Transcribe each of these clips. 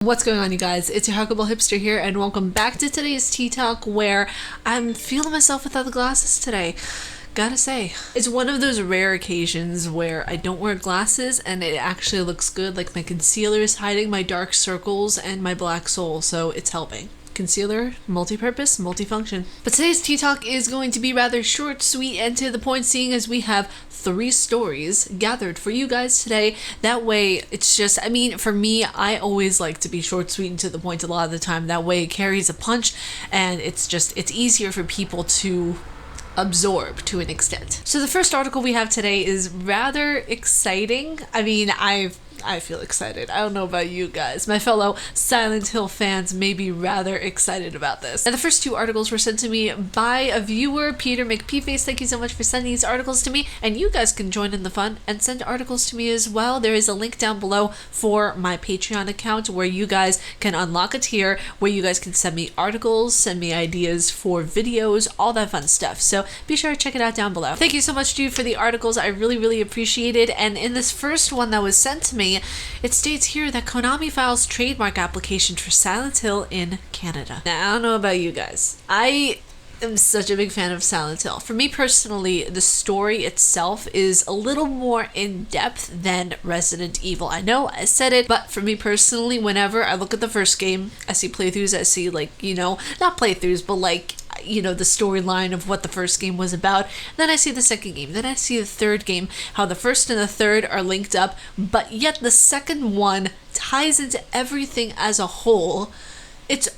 What's going on, you guys? It's your huggable hipster here, and welcome back to today's tea talk, where I'm feeling myself without the glasses today. Gotta say, it's one of those rare occasions where I don't wear glasses and it actually looks good. Like, my concealer is hiding my dark circles and my black soul, so it's helping. Concealer, multi-purpose, multifunction. But today's tea talk is going to be rather short, sweet, and to the point, seeing as we have 3 stories gathered for you guys today. That way, it's just, for me, I always like to be short, sweet, and to the point a lot of the time. That way it carries a punch, and it's easier for people to absorb to an extent. So the first article we have today is rather exciting. I feel excited. I don't know about you guys. My fellow Silent Hill fans may be rather excited about this. And the first 2 articles were sent to me by a viewer, Peter McPeeface. Thank you so much for sending these articles to me. And you guys can join in the fun and send articles to me as well. There is a link down below for my Patreon account where you guys can unlock a tier where you guys can send me articles, send me ideas for videos, all that fun stuff. So be sure to check it out down below. Thank you so much, dude, for the articles. I really appreciate it. And in this first one that was sent to me, it states here that Konami files trademark application for Silent Hill in Canada. Now, I don't know about you guys. I am such a big fan of Silent Hill. For me personally, the story itself is a little more in-depth than Resident Evil. I know I said it, but for me personally, whenever I look at the first game, I see playthroughs, I see not playthroughs, but the storyline of what the first game was about. Then I see the second game. Then I see the third game, how the first and the third are linked up, but yet the second one ties into everything as a whole. It's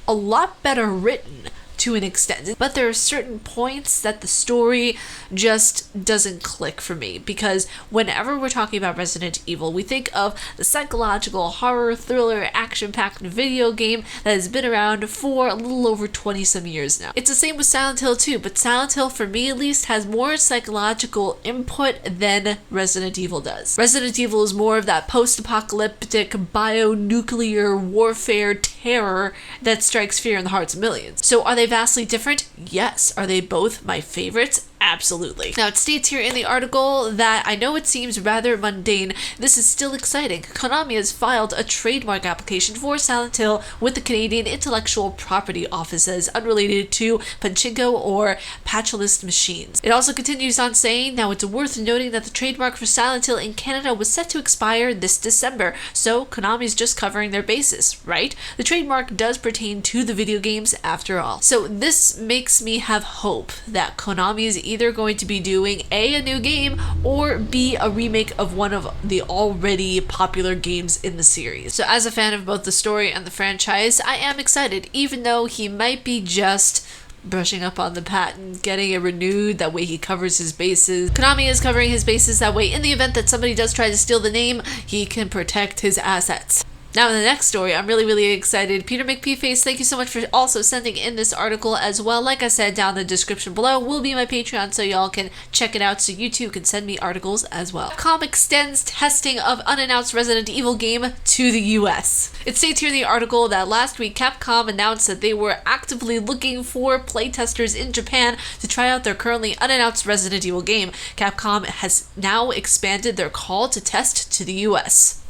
a lot better written to an extent, but there are certain points that the story just doesn't click for me, because whenever we're talking about Resident Evil, we think of the psychological horror thriller action-packed video game that has been around for a little over 20 some years now. It's the same with Silent Hill too, but Silent Hill, for me at least, has more psychological input than Resident Evil does. Resident Evil is more of that post-apocalyptic bionuclear warfare terror that strikes fear in the hearts of millions. So are they vastly different? Yes. Are they both my favorites? Absolutely. Now, it states here in the article that I know it seems rather mundane. This is still exciting. Konami has filed a trademark application for Silent Hill with the Canadian Intellectual Property Office as unrelated to pachinko or patchless machines. It also continues on saying, now it's worth noting that the trademark for Silent Hill in Canada was set to expire this December, so Konami's just covering their bases, right? The trademark does pertain to the video games after all. So this makes me have hope that Konami is either going to be doing a new game or B, a remake of one of the already popular games in the series. So as a fan of both the story and the franchise, I am excited, even though he might be just brushing up on the patent, getting it renewed, that way he covers his bases. Konami is covering his bases that way in the event that somebody does try to steal the name, he can protect his assets. Now, in the next story, I'm really excited. Peter McPeeface, thank you so much for also sending in this article as well. Like I said, down in the description below will be my Patreon, so y'all can check it out, so you too can send me articles as well. Capcom extends testing of unannounced Resident Evil game to the US. It states here in the article that last week, Capcom announced that they were actively looking for playtesters in Japan to try out their currently unannounced Resident Evil game. Capcom has now expanded their call to test to the US.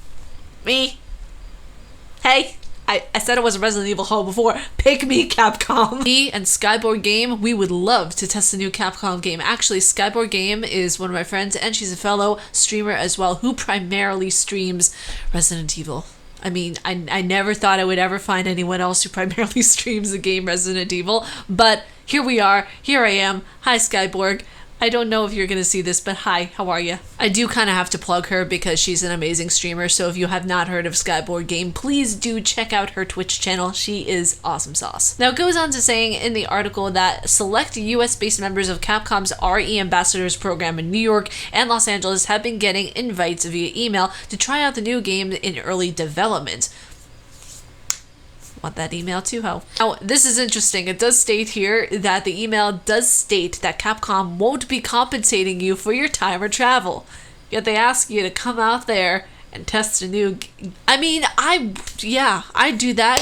Me? Hey, I said it was a Resident Evil Hall before. Pick me, Capcom. Me and Skyboard Game, we would love to test a new Capcom game. Actually, Skyboard Game is one of my friends, and she's a fellow streamer as well, who primarily streams Resident Evil. I never thought I would ever find anyone else who primarily streams the game Resident Evil, but here we are. Here I am. Hi, Skyborg. I don't know if you're going to see this, but hi, how are you? I do kind of have to plug her because she's an amazing streamer, so if you have not heard of Skyboard Game, please do check out her Twitch channel. She is awesome sauce. Now, it goes on to saying in the article that select US-based members of Capcom's RE Ambassadors program in New York and Los Angeles have been getting invites via email to try out the new game in early development. Want that email too, ho. Now, this is interesting. It does state here that the email does state that Capcom won't be compensating you for your time or travel. Yet they ask you to come out there and test a new I do that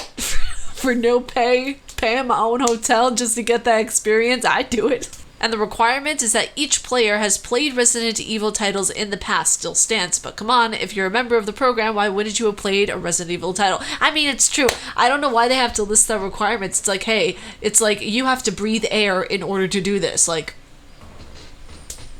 for no pay, paying my own hotel just to get that experience. I do it. And the requirement is that each player has played Resident Evil titles in the past. Still stands, but come on, if you're a member of the program, why wouldn't you have played a Resident Evil title? I mean, it's true. I don't know why they have to list the requirements. It's like, hey, it's like you have to breathe air in order to do this. Like,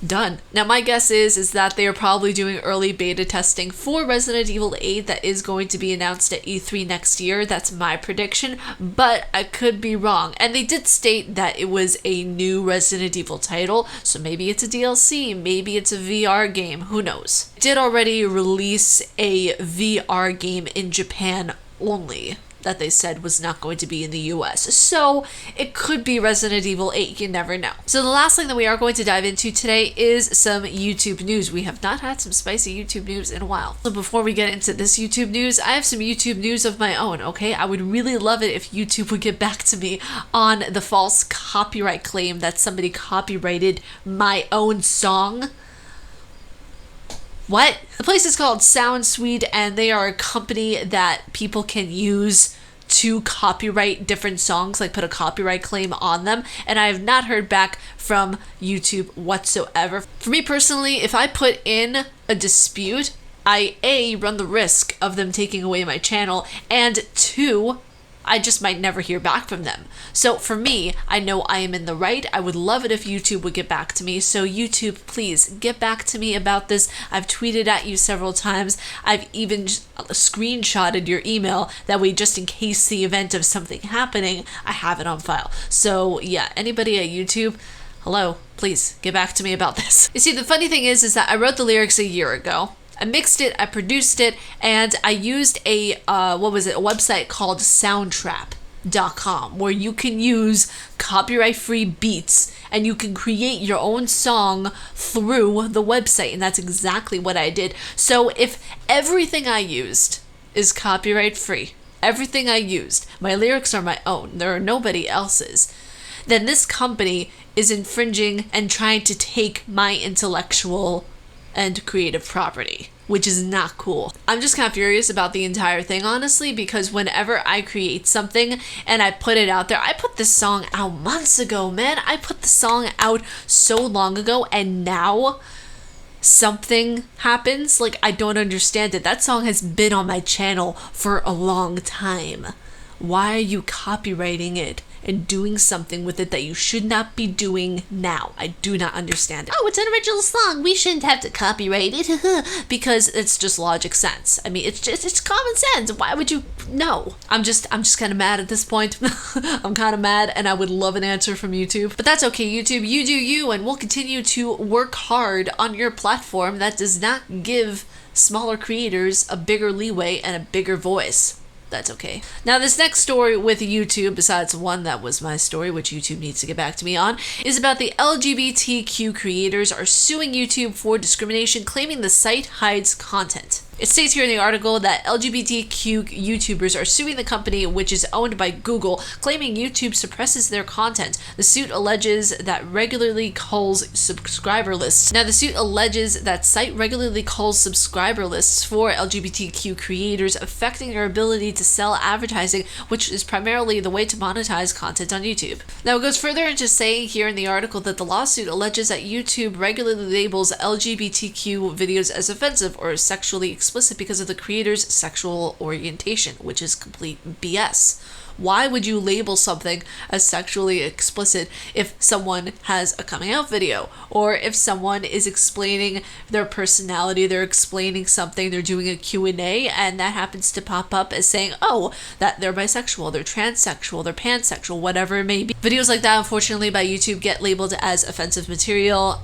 done. Now my guess is that they are probably doing early beta testing for Resident Evil 8 that is going to be announced at E3 next year. That's my prediction, but I could be wrong. And they did state that it was a new Resident Evil title, so maybe it's a DLC, maybe it's a VR game, who knows. It did already release a VR game in Japan only, that they said was not going to be in the US. So it could be Resident Evil 8, you never know. So the last thing that we are going to dive into today is some YouTube news. We have not had some spicy YouTube news in a while. So before we get into this YouTube news, I have some YouTube news of my own, okay? I would really love it if YouTube would get back to me on the false copyright claim that somebody copyrighted my own song. What? The place is called SoundSuite, and they are a company that people can use to copyright different songs, like put a copyright claim on them, and I have not heard back from YouTube whatsoever. For me personally, if I put in a dispute, I A, run the risk of them taking away my channel, and 2, I just might never hear back from them. So for me, I know I am in the right. I would love it if YouTube would get back to me. So YouTube, please get back to me about this. I've tweeted at you several times. I've even screenshotted your email. That way, just in case the event of something happening, I have it on file. So yeah, anybody at YouTube, hello, please get back to me about this. You see, the funny thing is that I wrote the lyrics a year ago. I mixed it, I produced it, and I used a website called soundtrap.com, where you can use copyright-free beats and you can create your own song through the website, and that's exactly what I did. So if everything I used is copyright-free, everything I used, my lyrics are my own, there are nobody else's, then this company is infringing and trying to take my intellectual and creative property, which is not cool. I'm just kind of furious about the entire thing, honestly, because whenever I create something and I put it out there, I put this song out months ago, man. I put the song out so long ago, and now something happens. Like, I don't understand it. That song has been on my channel for a long time. Why are you copywriting it and doing something with it that you should not be doing now? I do not understand it. Oh, it's an original song, we shouldn't have to copyright it. Because it's just logic sense. I mean, it's common sense. Why would you? No. I'm just kind of mad at this point. I'm kind of mad, and I would love an answer from YouTube. But that's okay, YouTube. You do you, and we'll continue to work hard on your platform that does not give smaller creators a bigger leeway and a bigger voice. That's okay. Now, this next story with YouTube, besides one that was my story, which YouTube needs to get back to me on, is about the LGBTQ creators are suing YouTube for discrimination, claiming the site hides content. It states here in the article that LGBTQ YouTubers are suing the company, which is owned by Google, claiming YouTube suppresses their content. The suit alleges that regularly culls subscriber lists. Now, the suit alleges that site regularly culls subscriber lists for LGBTQ creators, affecting their ability to sell advertising, which is primarily the way to monetize content on YouTube. Now, it goes further into saying here in the article that the lawsuit alleges that YouTube regularly labels LGBTQ videos as offensive or sexually explicit because of the creator's sexual orientation, which is complete BS. Why would you label something as sexually explicit if someone has a coming out video, or if someone is explaining their personality, they're explaining something, they're doing a Q&A, and that happens to pop up as saying, oh, that they're bisexual, they're transsexual, they're pansexual, whatever it may be. Videos like that, unfortunately, by YouTube get labeled as offensive material.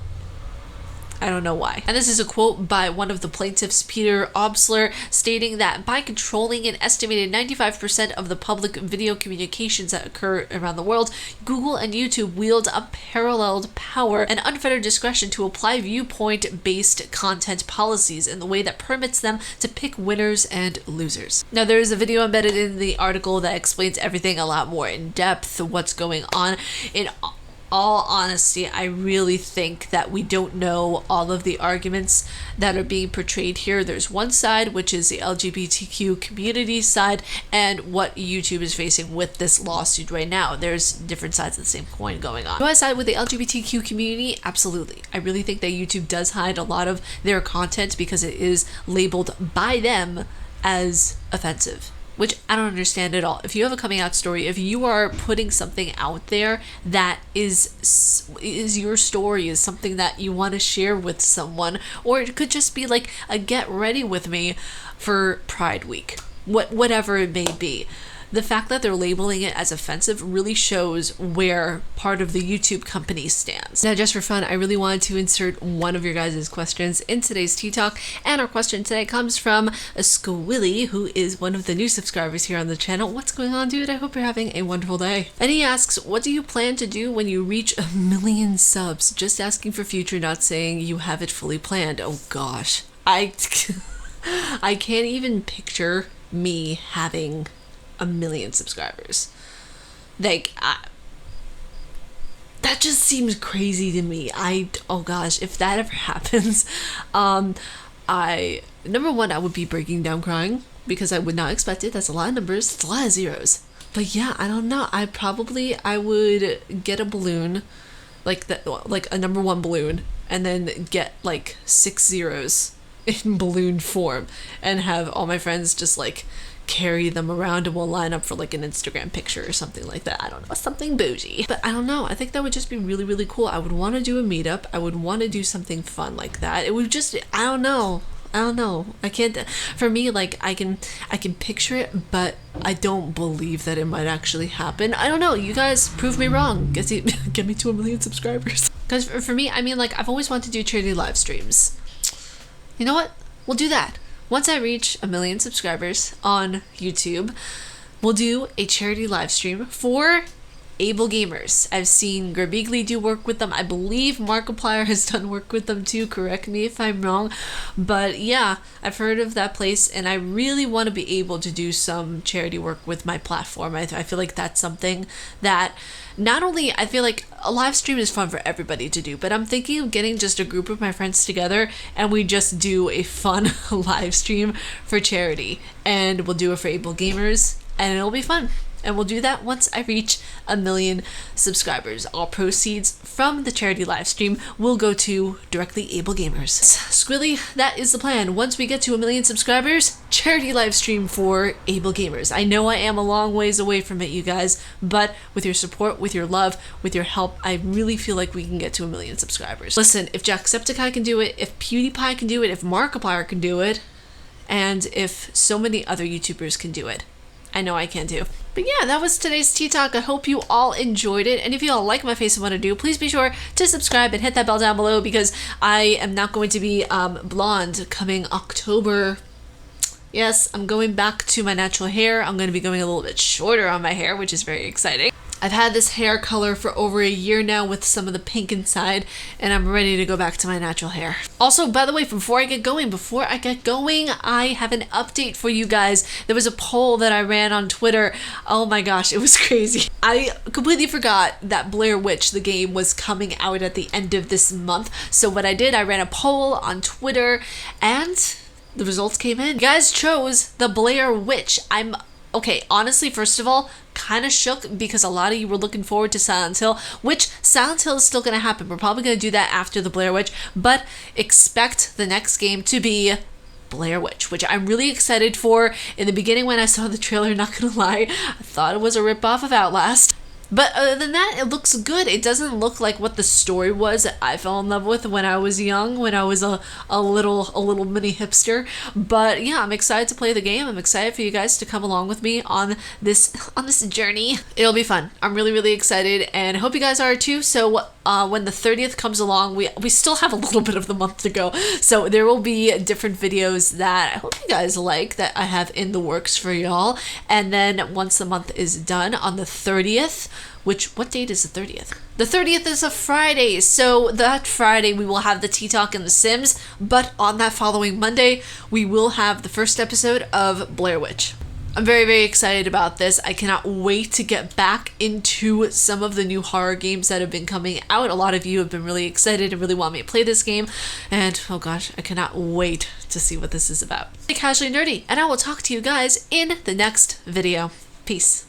I don't know why. And this is a quote by one of the plaintiffs, Peter Obsler, stating that by controlling an estimated 95% of the public video communications that occur around the world, Google and YouTube wield unparalleled power and unfettered discretion to apply viewpoint-based content policies in the way that permits them to pick winners and losers. Now, there is a video embedded in the article that explains everything a lot more in depth, what's going on. all honesty, I really think that we don't know all of the arguments that are being portrayed here. There's one side, which is the LGBTQ community side, and what YouTube is facing with this lawsuit right now. There's different sides of the same coin going on. Do I side with the LGBTQ community? Absolutely. I really think that YouTube does hide a lot of their content because it is labeled by them as offensive, which I don't understand at all. If you have a coming out story, if you are putting something out there that is your story, is something that you want to share with someone, or it could just be like a get ready with me for Pride Week, whatever it may be. The fact that they're labeling it as offensive really shows where part of the YouTube company stands. Now, just for fun, I really wanted to insert one of your guys' questions in today's Tea Talk, and our question today comes from a Squilly, who is one of the new subscribers here on the channel. What's going on, dude? I hope you're having a wonderful day. And he asks, what do you plan to do when you reach 1 million subs? Just asking for future, not saying you have it fully planned. Oh gosh. I can't even picture me having 1 million subscribers. Like, that just seems crazy to me. Oh gosh, if that ever happens, number one, I would be breaking down crying because I would not expect it. That's a lot of numbers. It's a lot of zeros. But yeah, I don't know. I would get a balloon, like a number one balloon, and then get like 6 zeros in balloon form and have all my friends just like carry them around, and we'll line up for like an Instagram picture or something like that. I don't know, something bougie. But I don't know, I think that would just be really, really cool. I would want to do a meetup. I would want to do something fun like that. It would just, I don't know. I can't, for me, like I can picture it, but I don't believe that it might actually happen. I don't know, you guys prove me wrong. Get me to 1 million subscribers. Because for me, I mean, like, I've always wanted to do charity live streams. You know what? We'll do that. Once I reach 1 million subscribers on YouTube, we'll do a charity live stream for able gamers. I've seen Grabigly do work with them. I believe Markiplier has done work with them too. Correct me if I'm wrong. But yeah, I've heard of that place, and I really want to be able to do some charity work with my platform. I feel like that's something that not only, I feel like a live stream is fun for everybody to do, but I'm thinking of getting just a group of my friends together and we just do a fun live stream for charity, and we'll do it for able gamers, and it'll be fun. And we'll do that once I reach 1 million subscribers. All proceeds from the charity live stream will go to directly able gamers. Squilly, that is the plan. Once we get to 1 million subscribers, charity live stream for able gamers. I know I am a long ways away from it, you guys, but with your support, with your love, with your help, I really feel like we can get to 1 million subscribers. Listen, if Jacksepticeye can do it, if PewDiePie can do it, if Markiplier can do it, and if so many other YouTubers can do it, I know I can too. But yeah, that was today's Tea Talk. I hope you all enjoyed it. And if you all like my face and what I do, please be sure to subscribe and hit that bell down below, because I am not going to be blonde coming October. Yes, I'm going back to my natural hair. I'm going to be going a little bit shorter on my hair, which is very exciting. I've had this hair color for over a year now with some of the pink inside, and I'm ready to go back to my natural hair. Also, by the way, before I get going, I have an update for you guys. There was a poll that I ran on Twitter. Oh my gosh, it was crazy. I completely forgot that Blair Witch, the game, was coming out at the end of this month. So what I did, I ran a poll on Twitter, and the results came in. You guys chose the Blair Witch. Okay, honestly, first of all, kind of shook because a lot of you were looking forward to Silent Hill, which Silent Hill is still going to happen. We're probably going to do that after the Blair Witch, but expect the next game to be Blair Witch, which I'm really excited for. In the beginning, when I saw the trailer, not going to lie, I thought it was a ripoff of Outlast. But other than that, it looks good. It doesn't look like what the story was that I fell in love with when I was young, when I was a little mini hipster. But yeah, I'm excited to play the game. I'm excited for you guys to come along with me on this journey. It'll be fun. I'm really, really excited, and I hope you guys are too. So when the 30th comes along, we still have a little bit of the month to go. So there will be different videos that I hope you guys like that I have in the works for y'all. And then once the month is done on the 30th, what date is the 30th? The 30th is a Friday, so that Friday we will have the Tea Talk and The Sims, but on that following Monday, we will have the first episode of Blair Witch. I'm very, very excited about this. I cannot wait to get back into some of the new horror games that have been coming out. A lot of you have been really excited and really want me to play this game. And oh gosh, I cannot wait to see what this is about. Stay casually nerdy, and I will talk to you guys in the next video. Peace.